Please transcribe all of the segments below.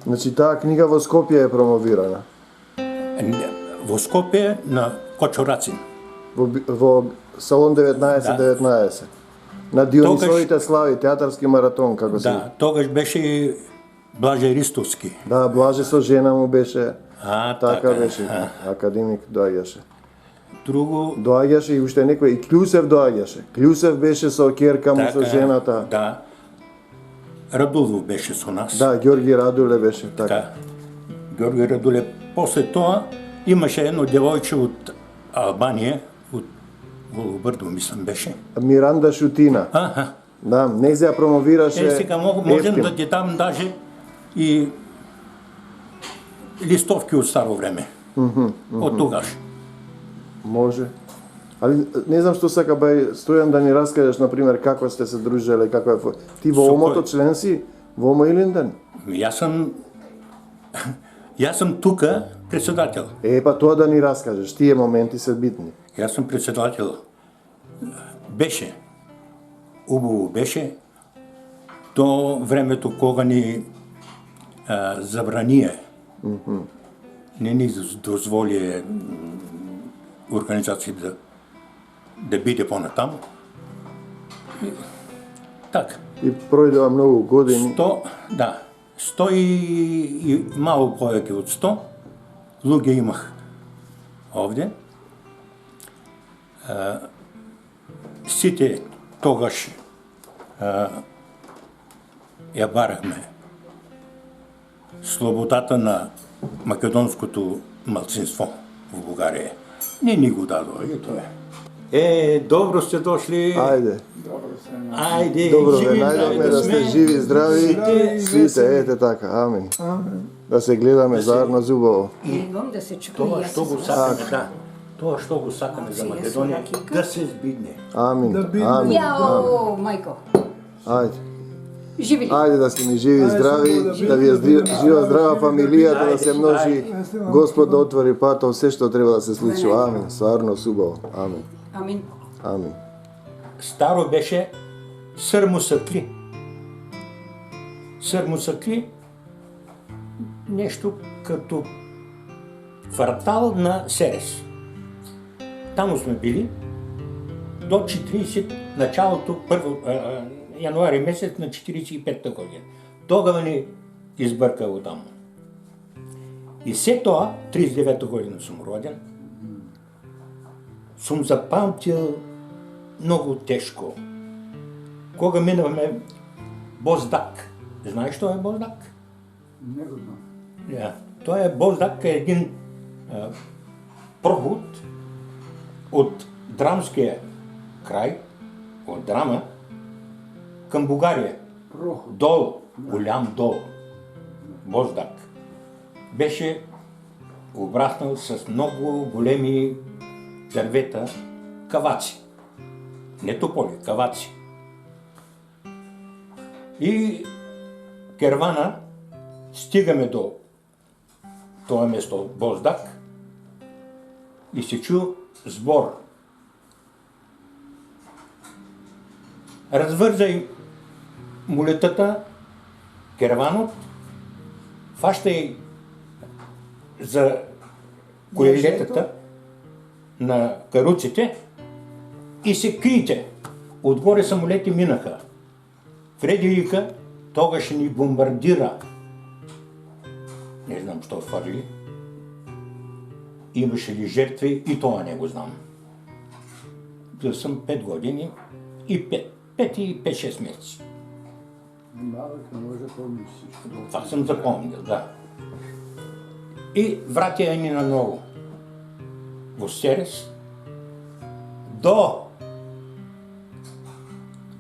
Значи таа книга во Скопје е промовирана. Во Скопје на Кочорацин. Во салон 1919. На Дионисовите слави, театарски маратон, како се. Да, тогаш беше и Блаже Ристовски. Да, Блаже со жена му беше. Така беше. Академик доаѓаше. Друго... Доаѓаше и уште некој, и Клюсев доаѓаше. Клюсев беше со ќерка му, со жената. Да. Радулов беше со нас. Да, Ѓорги Радуле беше, така. Ѓорги Радуле. После тоа имаше едно девојче од Албанија, од Голубрдо, мислам беше. Миранда Шутина. Да, не се промовираше. Сега можем да ти дам даже и листовки од старо време. Од тогаш. Може. Али не знам што сака бај Стојан да ни раскажеш на пример како сте се дружеле, како е ти во омото член си во Омо Илинден? Јас сум тука председател. Па тоа да ни раскажеш, тие моменти се битни. Јас сум председател. Беше. Убаво беше до времето кога ни забранија. Не ни дозволи организација да биде понатаму. Така. И пројдува многу години. 100 и малку повеќе од 100 луѓе имах овде. Сите тогаш ја барахме слободата на македонското малцинство во Бугарија. Не ни го дадоа и тоа е. Добро сте дошли. Ајде. Ајде. Добро ве најдовме да сте живи, здрави. Сите, ете така, амин. Да се гледаме заедно зубаво. Да се чуе. Тоа што го сакаме, да. Тоа што го сакаме за Македонија, да се збидне. Амин. Јао, мајко. Ајде. Живи ли? Ајде да сте ми живи, здрави, да ви е жива, здрава фамилијата, да се множи. Господ да отвори патот, се што треба да се случува. Амин. Стварно субаво. Амин. Амин. Амин. Старо беше Срмусакли. Срмусакли нешто като квартал на Серес. Таму сме били до 40, началото, јануари месец на 45-та година. Тогава ни избркало таму. И се тоа, 39-та година сум роден, сум запамтил многу тешко. Кога минавме Боздак. Знаеш што е Боздак? Не го знам. Тоа е Боздак, е един проход од Драмскиот крај, од Драма, кам Бугарија. Дол, голям дол. Боздак. Беше обраснал с многу големи дрвета, каваци. Не тополи, каваци. И кервана стигаме до тоа место Боздак и се чу збор. Разврзај мулетата, керванот, фаштај за колелетата на каруците и се кријте. Одгоре самолети минаха. Фреди вика, тогаш ни бомбардира. Не знам што фарли. Имаше ли жертви и тоа не го знам. Бил сум 5 години и 5 и 5-6 месеци. Малък, не може да помниш всичко. Това съм запомнил, да. И вратя ни на ново. Во Серес. До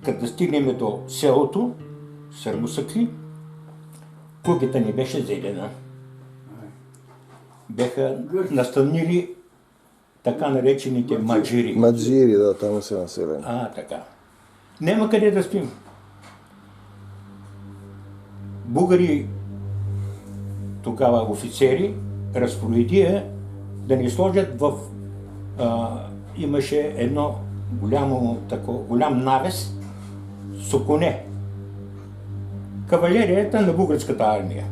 kada стигнеме до селото, Срмусакли, кугата ни беше зелена. Беха настанили така наречените маджири. Маджири, да, таму се населени. Така. Нема къде да спим. Бугари, тогава офицери, разпоредија да ни сложат в... имаше едно голям навес со коне. Кавалеријата на бугарската армија.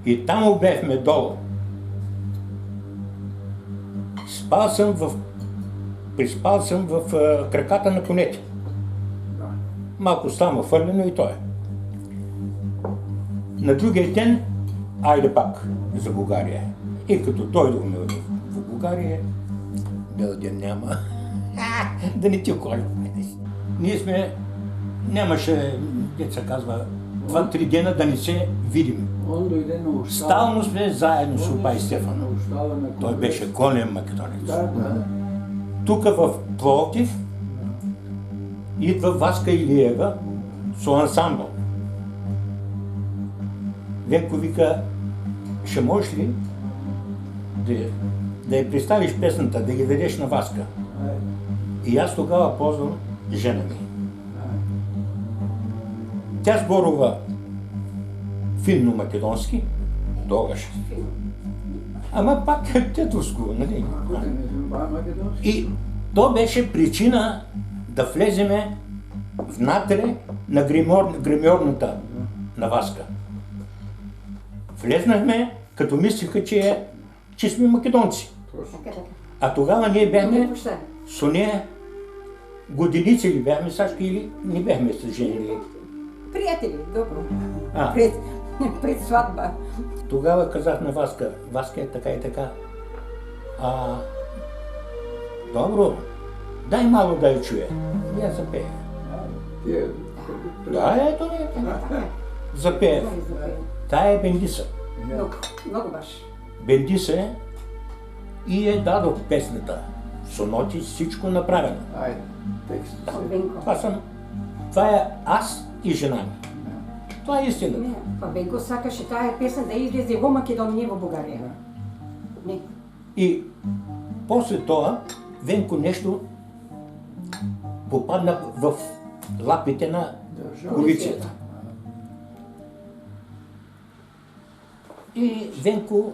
И там бяхме долу. Приспал съм в краката на конете. Малко само фърлено и то е. На другия ден, айде пак за България. И като дойдохме в България, бел ден няма. Да не ти коля. Ние нямаше, деца казва, 2-3 дена да не се видим. Он дойде на Оштала. Стално сме заедно с Опа и Стефан. На Оштала на Той беше гонен македонец. Да. Тук в Пловдив идва Васка Илиева с ансамбъл. Венко вика, ще можеш ли да я представиш песната, да ги ведеш на Васка? И аз тогава ползвам жена ми. Тя сборува финно-македонски, тогаш. Ама пак е тетовско, нали? И то беше причина да влеземе внатре на гримьорната на Васка. Влезнахме, като мислиха, че сме македонци. А тогава ние бяхме с ония годиници ли бяхме, Сашка, или не бяхме се женили? Приятели, добро. А. Пред сватба. Тогава казах на Васка, Васка е така и така. Добро, дай малко да я чуя. И аз запея. Да, ето е. Запея. Тая е Бендиса. Много баш. Бендиса е и дадох песната. Соноти, всичко направено. Това е аз и жена ми. Това е истина. Не, па Венко сакаше тая песен да излезе во Македонија, во Бугарија. Не. И после това Венко нещо попадна в лапите на полицията. И Венко,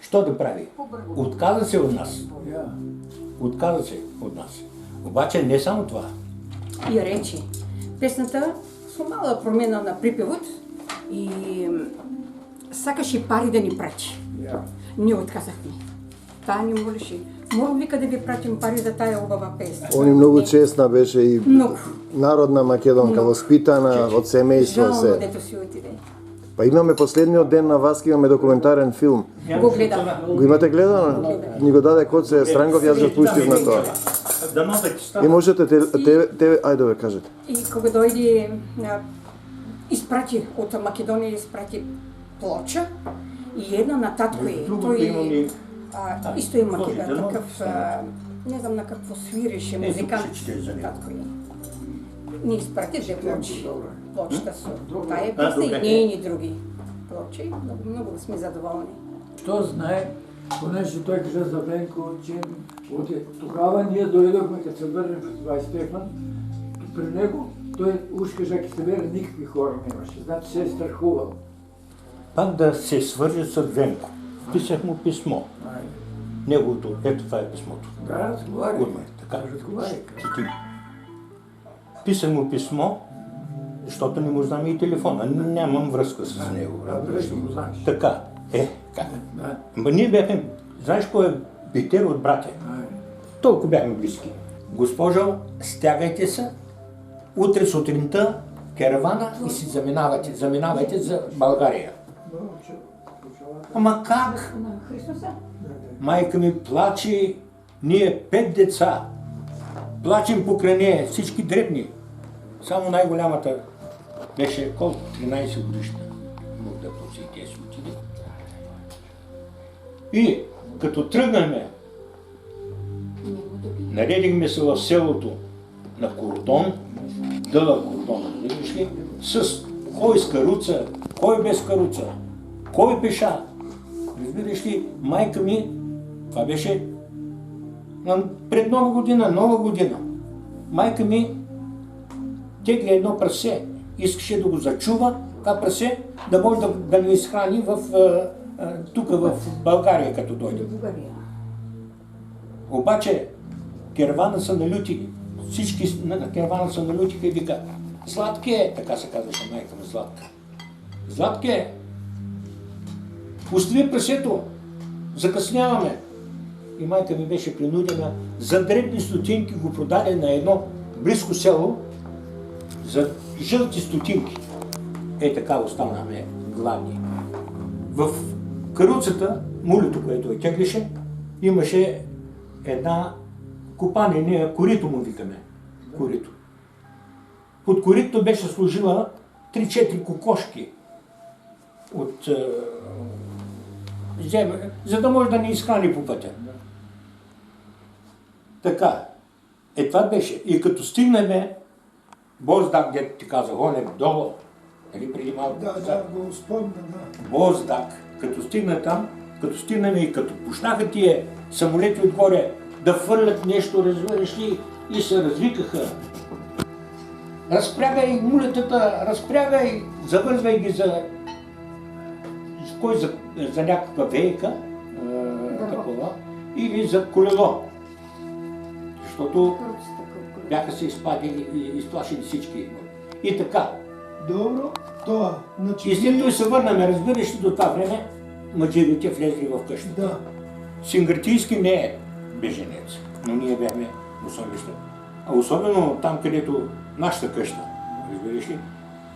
що да прави? Отказа се от нас. Отказа се от нас. Обаче не само това. И рече, песната со мала промена на припевот и сакаше пари да ни прати. Ние отказахме. Таа ни молеше, морам вика да ви пратим пари за тая убава песна. Он и многу честна беше и Многу. народна македонка, воспитана од семејство Жално се. дето си отиде. Па имаме последниот ден на Васка, имаме документарен филм. Го гледам. Го имате гледано? Ни го даде Коце Странгов, јас го пуштив на тоа. И можете ајде ве кажете. И кога дојде, испрати од Македонија, испрати плоча и една на татко е. Тој исто има такъв, не знам на какво свиреше, музикант татко е. Ни изпрати две плочи. Плочата со тая песна и нейни други плочи. Много сме задоволни. Што знае, понеже той кажа за Венко, че тогава ние дойдохме, като се върнем в това Стефан, при него той уж кажа, че се вера никакви хора нямаше, значи се е страхувал. Пак да се свържа с Венко. Писах му писмо. Неговото, ето това е писмото. Да, разговаряй. Така. Разговаряй. Писах му писмо, защото не му знам и телефона. Нямам връзка с него. Адрес го знаеш. Така. Как? Да. Ама ние бяхме, знаеш кой е Питер от братя? Толкова бяхме близки. Госпожо, стягайте се, утре сутринта каравана и си заминавайте за България. Ама как? На Христоса? Майка ми плаче, ние 5 деца. Плачем покрай нея, всички дребни. Само най-голямата беше колко? 13 годишна. Мога да плаче и тя си отиде. И като тръгнахме, наредихме се в селото на кордон, дълъг кордон, видиш ли, с кой с каруца, кой без каруца, кой пеша. Разбираш ли, майка ми, това беше пред нова година. Майка ми тегля едно прасе, искаше да го зачува, това прасе, да може да ни изхрани тук в България, като дойде. Обаче кервана са налюти, всички на кервана са налютиха и вика: Златке, така се казваше майка ми, Златка. Златке, Остави прасето, закъсняваме. И майка ми беше принудена, за дребни стотинки го продаде на едно близко село, за жълти стотинки. Така останахме гладни. В каруцата, мулето, което я теглише, имаше една копане, ние корито му викаме. Корито. Под корито беше служила 3-4 кокошки от земя, за да може да ни изхрани по пътя. Така. Това беше. И като стигнем Боздак, дето ти казах, он е долу, нали преди малко? Да, го спомня, да. Боздак. Като стигна там, като стигнем и като почнаха тия самолети отгоре да фърлят нещо, разбираш ли, и се развикаха. Разпрягай мулетата, разпрягай, завързвай ги за някаква вейка, такова, или за колело. Защото бяха се изпадили и изплашили всички. И така. Добро, това. Значи, И след това се върнаме, разбираш ли, до това време, маджирите влезли в къщата. Да. Сингартийски не е беженец, но ние бяхме мусулманища. А особено там, където нашата къща, разбираш ли,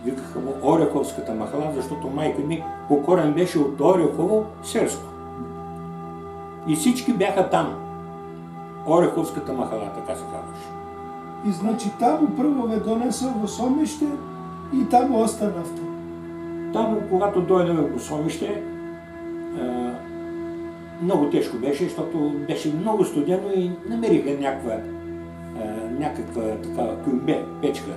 викаха му Ореховската махала, защото майка ми по корен беше от Орехово, Серско. И всички бяха там. Ореховската махала, така се казваше. И значи там първо ме донесъл в Сомище и там останахте. Там, когато дойдем в Сомище, много тежко беше, защото беше много студено и намериха някаква такава кюмбе, печка,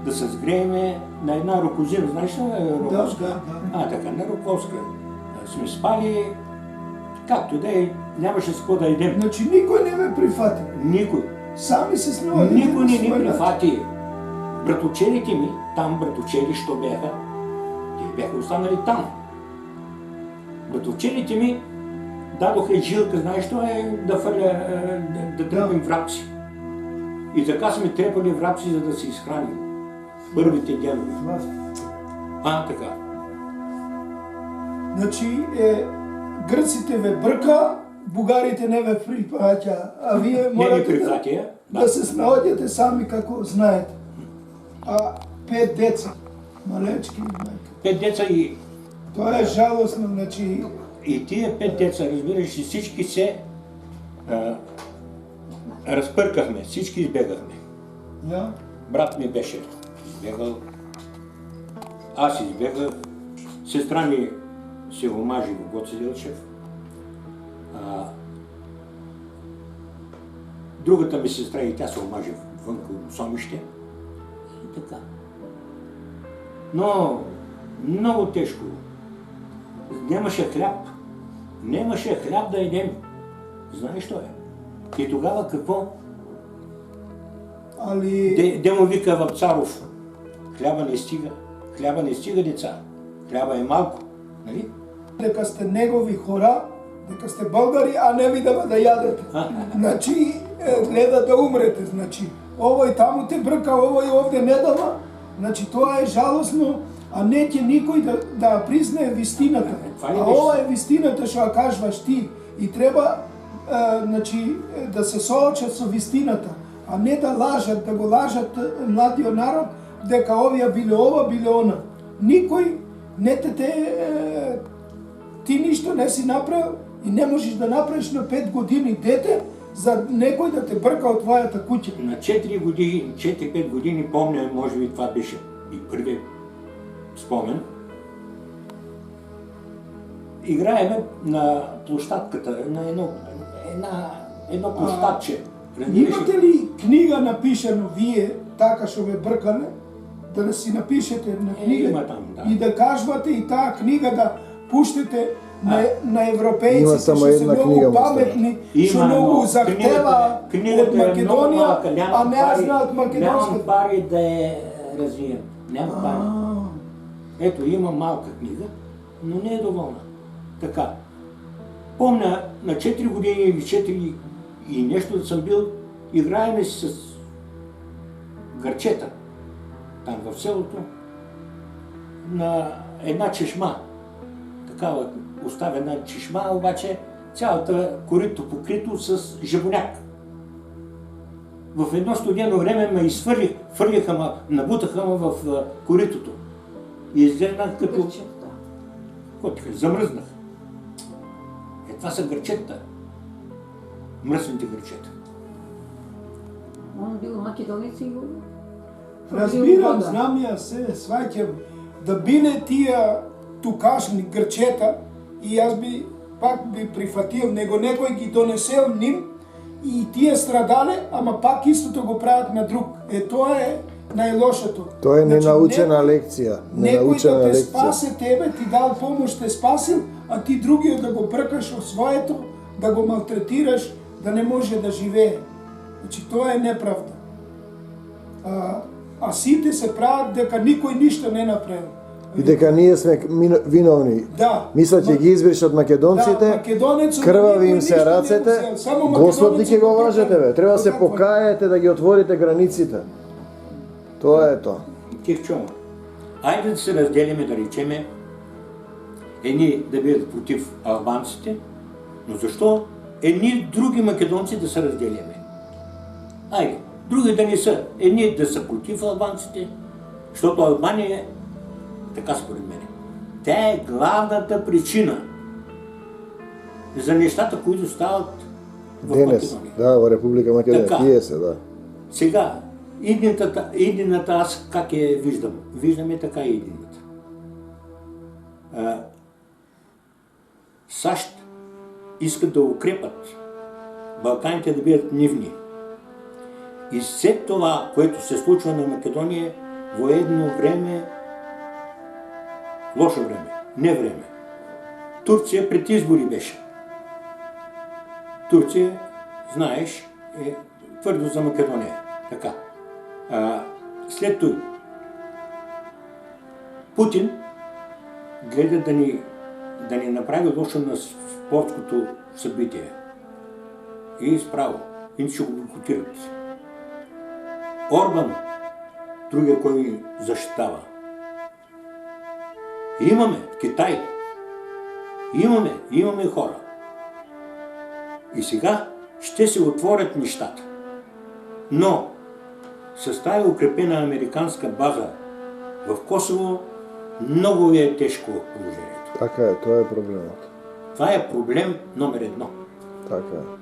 да се сгрееме на една рокозина. Знаеш ли роковска? Да. Така, на роковска. Сме спали, както да е, нямаше с какво да идем. Значи никой не ме прифати. Никой. Сами се снимали. Никой не ни прифати. Братовчерите ми, там братовчери, що бяха, те бяха останали там. Братовчерите ми дадоха жилка, знаеш, що е да фърля, да тръпим врабци. И така сме трепали врабци, за да се изхраним. Първите дядове. Така. Значи, гърците ве бърка, бугарите не ве припратя, а вие можете да се снаодите сами, како знаете. А 5 деца, малечки, 5 деца и... Това е жалостно, значи... И тия 5 деца, разбираш, и всички се разпъркахме, всички избегахме. Да? Брат ми беше избегал, аз избегах, сестра ми се омажи в Гоце Делчев. Другата ми сестра и тя се омажи вън в Сомище. И така. Но много тежко. Нямаше хляб. Нямаше хляб да едем. Знаеш що е? И тогава какво? Де му вика Вапцаров, хляба не стига. Хляба не стига, деца. Хляба е малко. Нали? Дека сте негови хора, дека сте българи, а не видава да ядете. Значи, гледа да умрете. Значи, овој таму те брка, овој овде не дава. Значи, тоа е жалостно, а не ќе никој да признае вистината. А ова е вистината што ја кажваш ти. И треба значи, да се соочат со вистината, а не да лажат, да го лажат младиот народ, дека овие биле ова, биле она. Никој не ти ништо не си направил и не можеш да направиш на 5 години дете за некој да те брка од твојата куќа. На 4-5 години помня, може би това беше и първият спомен. Играеме на площадката, на едно площадче. Имате ли книга напишано вие, така што ве бркале, да си напишете на книга има там, да. И да кажвате и таа книга да пуштите на европейците, што се многу паметни, што многу захтева од Македонија, а не знаат македонска. Нямам пари да я развием. Нямам пари. Ето, има малка книга, но не е доволна. Така. Помня, на 4 години или 4 и нещо да съм бил, играеме си с гърчета, там в селото, на една чешма. такава оставена чешма, обаче цялата корито покрито с жабоняк. В едно студено време ме фърлиха, набутаха ме в коритото. И изгледнах като... Котиха, замръзнах. Това са гърчета. Мръсните гърчета. Он бил македонец и Разбирам, знам я се, сваќам. Да бине тия тукашни грчета и аз пак би прифатил, него некој ги донесел ним и тие страдале, ама пак истото го правят на друг. Тоа е најлошото. Тоа е ненаучена лекција. Некој да те спасе тебе, ти дал помош, те спасил, а ти другиот да го бркаш од своето, да го малтретираш, да не може да живее. Значи тоа е неправда. А сите се прават дека никој ништо не направил. И дека ние сме виновни. Да. Мислат ќе ги избришат македонците, крвави им се рацете, Господ ни ќе го лаже тебе. Треба да се покаете да ги отворите границите. Тоа е тоа. Тихчо, айде да се разделиме, да речеме, едни да бидат против албанците, но защо едни други македонци да се разделиме? Айде, други да не са, едни да са против албанците, защото Албания е, така според мен, тя е главната причина за нещата, които стават в Денес, Македония. да, во Република Македонија, Така. тие се, да. Сега, иднината аз как я виждам? Виждам я така и иднината. САЩ искат да укрепат Балканите да бидат нивни. И след това, което се случва на Македония, военно време, лошо време, не време. Турция пред избори беше. Турция, знаеш, е твърдо за Македония. Така. След това Путин гледа да ни направи лошо на спортското събитие. И справо. И ще го бойкотират. Орбан, другия, кой защитава. Имаме Китай. Имаме хора. И сега ще се отворят нещата. Но с тази укрепена американска база в Косово много е тежко положението. Така е, тоа е проблемот. Това е проблем номер 1. Така е.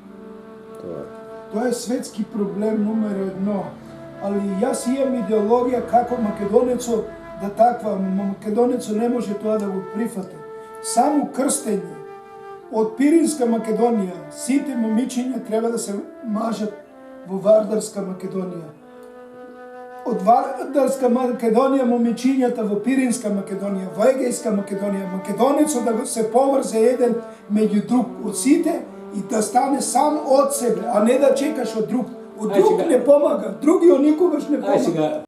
Тоа е. Тоа е светски проблем номер 1. Али јас имам идеологија како македонецо да таква, македонецо не може тоа да го прифати. Само крстење од Пиринска Македонија, сите момичиња треба да се мажат во Вардарска Македонија. Од Вардарска Македонија момичињата во Пиринска Македонија, во Егејска Македонија, македонецот да се поврзе еден меѓу друг од сите и да стане сам од себе, а не да чекаш од друг. Од друг не помага, другиот никогаш не помага. Сега